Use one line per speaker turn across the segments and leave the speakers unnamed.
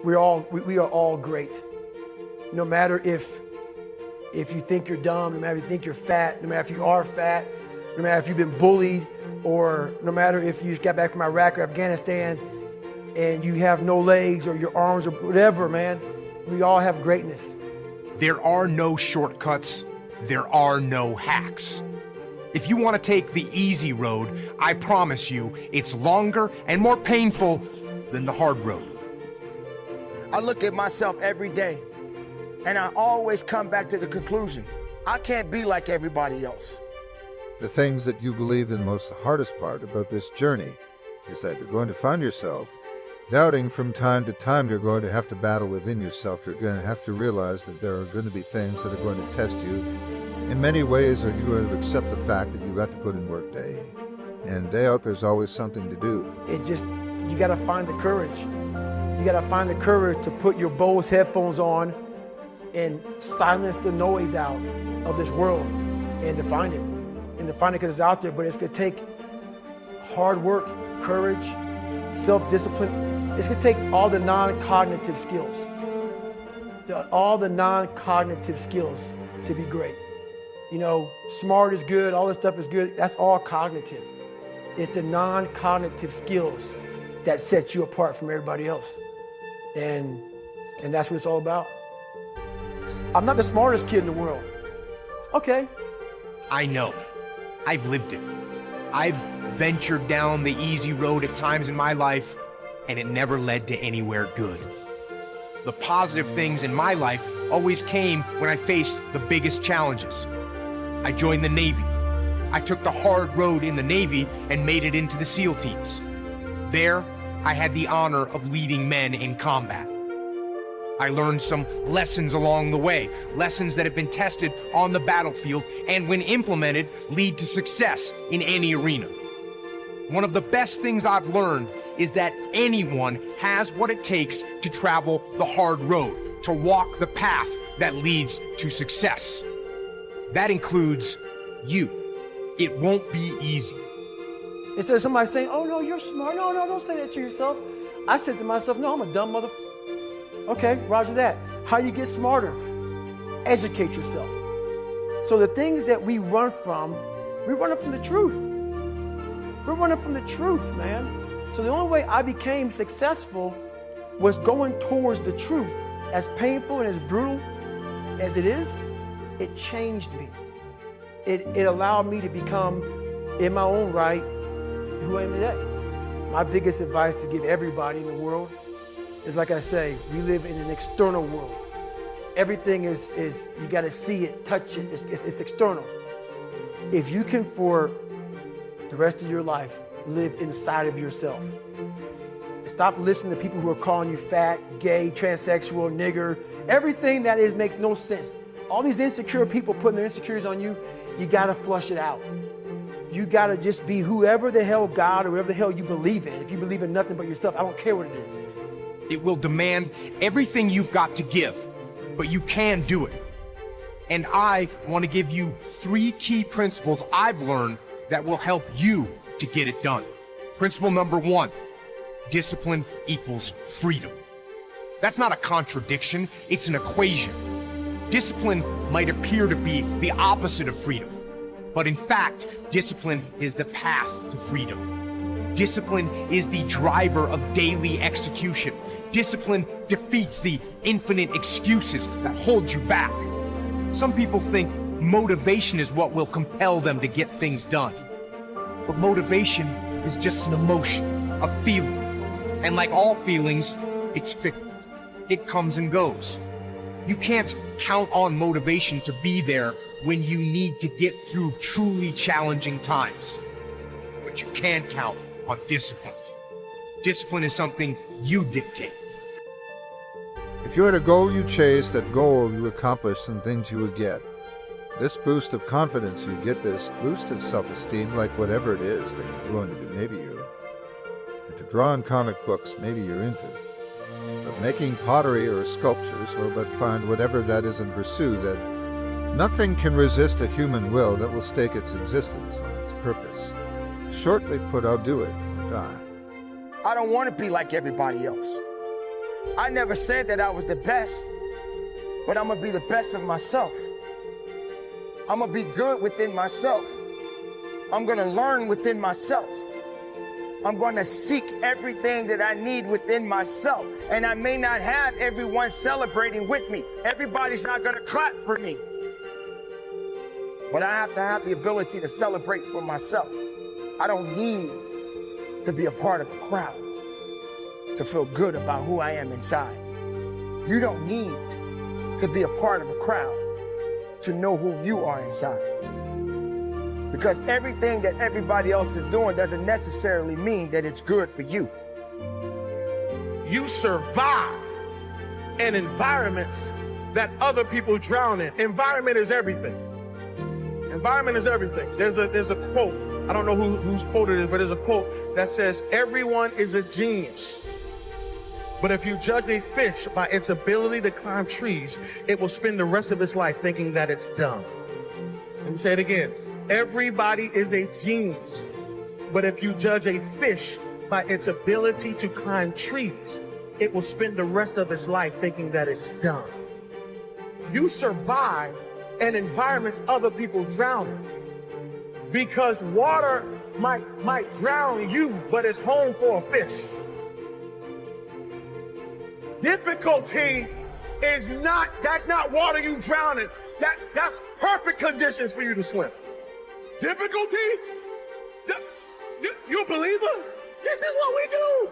we are all great. No matter if you think you're dumb, no matter if you think you're fat, no matter if you are fat, no matter if you've been bullied, or no matter if you just got back from Iraq or Afghanistan and you have no legs or your arms or whatever, man, we all have greatness.
There are no shortcuts. There are no hacks. If you want to take the easy road, I promise you it's longer and more painful than the hard road.
I look at myself every day, and I always come back to the conclusion, I can't be like everybody else.
The things that you believe in most, the hardest part about this journey is that you're going to find yourself doubting from time to time. You're going to have to battle within yourself. You're going to have to realize that there are going to be things that are going to test you. In many ways, are you going to accept the fact that you've got to put in work day in and day out? There's always something to do.
You got to find the courage. You got to find the courage to put your Bose headphones on and silence the noise out of this world and to find it. And to find it because it's out there, but it's going to take hard work, courage, self-discipline. It's going to take all the non-cognitive skills. All the non-cognitive skills to be great. You know, smart is good, all this stuff is good. That's all cognitive. It's the non-cognitive skills that set you apart from everybody else. And that's what it's all about. I'm not the smartest kid in the world. Okay.
I know. I've lived it. I've ventured down the easy road at times in my life, and it never led to anywhere good. The positive things in my life always came when I faced the biggest challenges. I joined the Navy. I took the hard road in the Navy and made it into the SEAL teams. There, I had the honor of leading men in combat. I learned some lessons along the way, lessons that have been tested on the battlefield and when implemented lead to success in any arena. One of the best things I've learned is that anyone has what it takes to travel the hard road, to walk the path that leads to success. That includes you. It won't be easy.
Instead of somebody saying, oh no, you're smart. No, don't say that to yourself. I said to myself, no, I'm a dumb mother. Okay, roger that. How you get smarter? Educate yourself. So the things that we run from the truth. We're running from the truth, man. So the only way I became successful was going towards the truth. As painful and as brutal as it is, it changed me. It allowed me to become, in my own right, who I am today. My biggest advice to give everybody in the world is, like I say, we live in an external world. Everything is you got to see it, touch it, it's external. If you can, for the rest of your life, live inside of yourself. Stop listening to people who are calling you fat, gay, transsexual, nigger. Everything that is makes no sense. All these insecure people putting their insecurities on you, you got to flush it out. You got to just be whoever the hell God or whatever the hell you believe in. If you believe in nothing but yourself, I don't care what it is.
It will demand everything you've got to give, but you can do it. And I want to give you 3 key principles I've learned that will help you to get it done. Principle number 1, discipline equals freedom. That's not a contradiction, it's an equation. Discipline might appear to be the opposite of freedom, but in fact, discipline is the path to freedom. Discipline is the driver of daily execution. Discipline defeats the infinite excuses that hold you back. Some people think motivation is what will compel them to get things done. But motivation is just an emotion, a feeling. And like all feelings, it's fickle. It comes and goes. You can't count on motivation to be there when you need to get through truly challenging times. But you can count on discipline. Discipline is something you dictate.
If you had a goal you chase, that goal you accomplish, some things you would get. This boost of confidence you get, this boost of self-esteem, like whatever it is that you're going to do. Maybe you're into drawing comic books, maybe you're into but making pottery or sculptures, or but find whatever that is and pursue that. Nothing can resist a human will that will stake its existence on its purpose. Shortly put, I'll do it or die.
I don't want to be like everybody else. I never said that I was the best, but I'm gonna be the best of myself. I'm gonna be good within myself. I'm gonna learn within myself. I'm gonna seek everything that I need within myself. And I may not have everyone celebrating with me. Everybody's not gonna clap for me. But I have to have the ability to celebrate for myself. I don't need to be a part of a crowd to feel good about who I am inside. You don't need to be a part of a crowd to know who you are inside. Because everything that everybody else is doing doesn't necessarily mean that it's good for you.
You survive in environments that other people drown in. Environment is everything. Environment is everything. There's a quote, I don't know whose quote it is, but there's a quote that says, everyone is a genius. But if you judge a fish by its ability to climb trees, it will spend the rest of its life thinking that it's dumb. Let me say it again. Everybody is a genius. But if you judge a fish by its ability to climb trees, it will spend the rest of its life thinking that it's dumb. You survive in environments other people drown in. Because water might drown you, but it's home for a fish. Difficulty is not water you drown in. That's perfect conditions for you to swim. Difficulty? You a believer? This is what we do.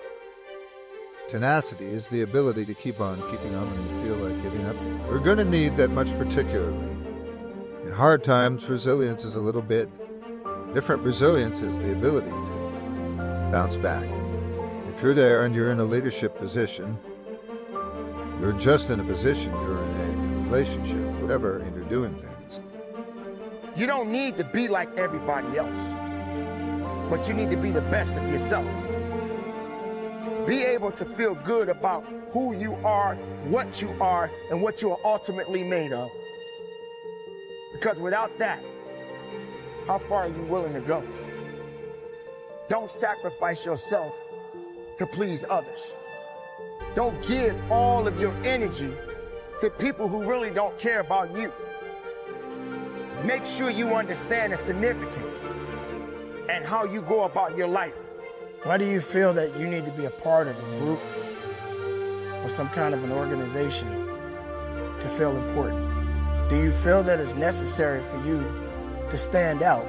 Tenacity is the ability to keep on keeping on when you feel like giving up. We're going to need that much particularly. In hard times, resilience is a little bit different. Resilience is the ability to bounce back. If you're there and you're in a leadership position, you're just in a position, you're in a relationship, whatever, and you're doing things.
You don't need to be like everybody else, but you need to be the best of yourself. Be able to feel good about who you are, and what you are ultimately made of. Because without that, how far are you willing to go? Don't sacrifice yourself to please others. Don't give all of your energy to people who really don't care about you. Make sure you understand the significance and how you go about your life. Why do you feel that you need to be a part of a group or some kind of an organization to feel important? Do you feel that it's necessary for you to stand out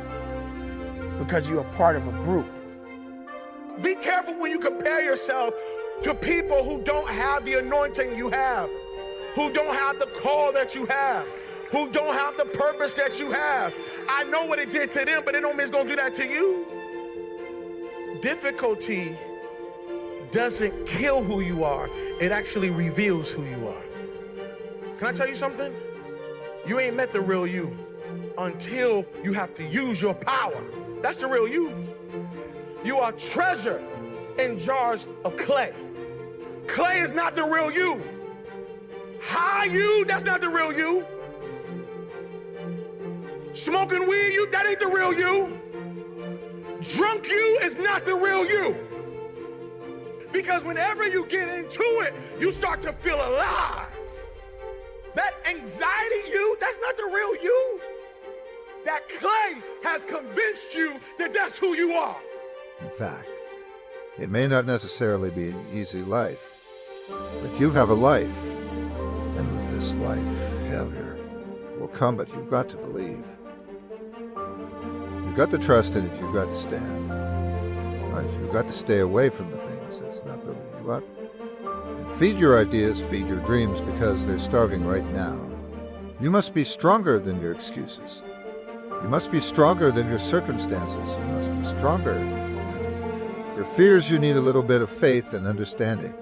because you're a part of a group?
Be careful when you compare yourself to people who don't have the anointing you have, who don't have the call that you have, who don't have the purpose that you have. I know what it did to them, but it don't mean it's gonna do that to you. Difficulty doesn't kill who you are, it actually reveals who you are. Can I tell you something? You ain't met the real you until you have to use your power. That's the real you. You are treasure in jars of clay. Clay is not the real you. High you, that's not the real you. Smoking weed, that ain't the real you. Drunk you is not the real you. Because whenever you get into it, you start to feel alive. That anxiety you, that's not the real you. That clay has convinced you that that's who you are.
In fact, it may not necessarily be an easy life, but you have a life. And with this life, failure will come, but you've got to believe. You've got to trust in it, you've got to stand. Right? You've got to stay away from the things that's not building you up. And feed your ideas, feed your dreams, because they're starving right now. You must be stronger than your excuses. You must be stronger than your circumstances. You must be stronger than your fears. You need a little bit of faith and understanding.